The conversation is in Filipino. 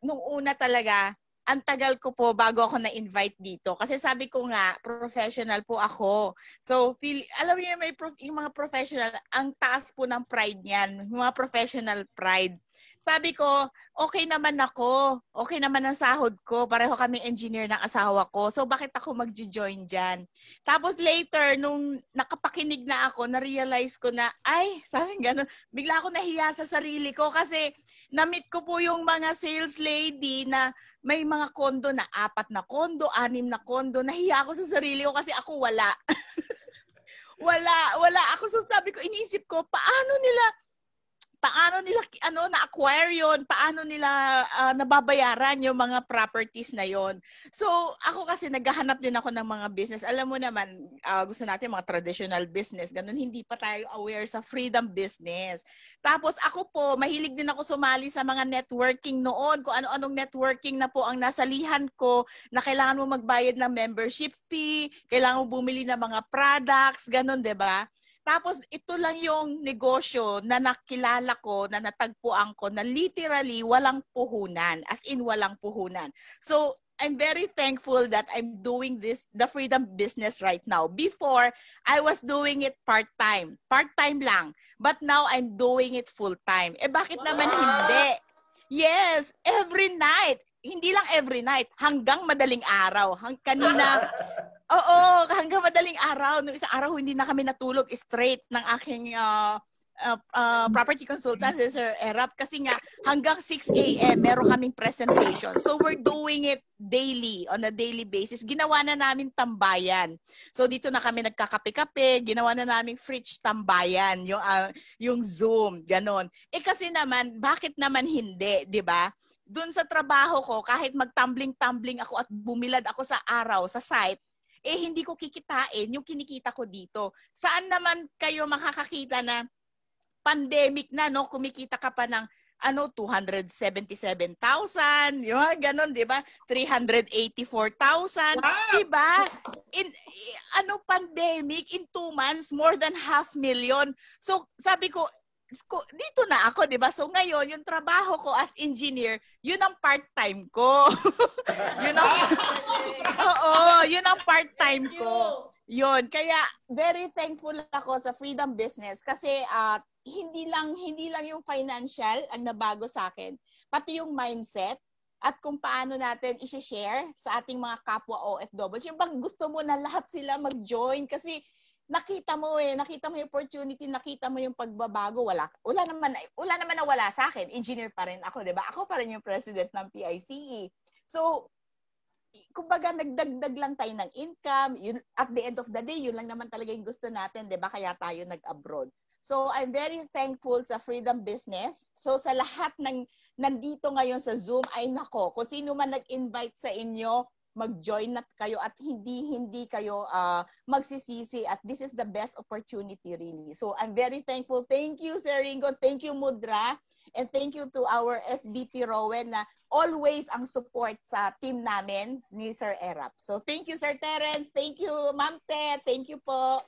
nung una talaga, ang tagal ko po bago ako na-invite dito. Kasi sabi ko nga, professional po ako. So, alam niyo, yung mga professional, ang taas po ng pride niyan. Yung mga professional pride. Sabi ko, okay naman ako. Okay naman ang sahod ko. Pareho kami engineer ng asawa ko. So, bakit ako mag-join dyan? Tapos later, nung nakapakinig na ako, na-realize ko na, ay, sabi gano'n, bigla ako nahiya sa sarili ko kasi na-meet ko po yung mga sales lady na may mga kondo na 4 na kondo, 6 na kondo. Nahiya ako sa sarili ko kasi ako wala. wala ako. So sabi ko, inisip ko, paano nila na-acquire yun, paano nila nababayaran yung mga properties na yon. So ako kasi naghahanap din ako ng mga business. Alam mo naman, gusto natin mga traditional business, ganun, hindi pa tayo aware sa freedom business. Tapos ako po, mahilig din ako sumali sa mga networking noon, kung ano-anong networking na po ang nasalihan ko, na kailangan mo magbayad ng membership fee, kailangan mo bumili ng mga products, ganun, 'di ba? Tapos ito lang yung negosyo na nakilala ko, na natagpuan ko, na literally walang puhunan. As in walang puhunan. So I'm very thankful that I'm doing the freedom business right now. Before, I was doing it part-time. Part-time lang. But now I'm doing it full-time. Eh bakit naman hindi? Yes, every night. Hindi lang every night, hanggang madaling araw. Kanina, oo, hanggang madaling araw. Noong isang araw, hindi na kami natulog straight ng aking property consultant, si Sir Erap. Kasi nga, hanggang 6 a.m. meron kaming presentation. So, we're doing it daily, on a daily basis. Ginawa na namin tambayan. So, dito na kami nagkakape-kape. Ginawa na namin fridge tambayan, yung Zoom, ganon. Eh kasi naman, bakit naman hindi, di ba? Doon sa trabaho ko, kahit magtumbling-tumbling ako at bumilad ako sa araw, sa site, eh hindi ko kikitain yung kinikita ko dito. Saan naman kayo makakakita na pandemic na, no? Kumikita ka pa ng 277,000, yung ganon, di ba? 384,000, wow! Di ba? Pandemic, in 2 months, more than 500,000. So, sabi ko, dito na ako, di ba? So ngayon, yung trabaho ko as engineer, yun ang part-time ko. yun ang part-time ko. Yun. Kaya very thankful ako sa freedom business kasi hindi lang yung financial ang nabago sa akin, pati yung mindset at kung paano natin i-share sa ating mga kapwa OFWs. Yung bang gusto mo na lahat sila mag-join kasi nakita mo yung opportunity, nakita mo yung pagbabago. Wala naman na wala sa akin. Engineer pa rin ako, 'di ba? Ako pa rin yung president ng PICE. So, kumbaga nagdagdag lang tayo ng income. Yun, at the end of the day, yun lang naman talaga yung gusto natin, 'di ba? Kaya tayo nag-abroad. So, I'm very thankful sa freedom business. So, sa lahat ng nandito ngayon sa Zoom, ay nako, kung sino man nag-invite sa inyo, mag-join na kayo at hindi kayo magsisisi at this is the best opportunity really. So I'm very thankful. Thank you, Sir Ringo. Thank you, Mudra. And thank you to our SBP Rowen na always ang support sa team namin ni Sir Erap. So thank you, Sir Terence. Thank you, Ma'am Te. Thank you po.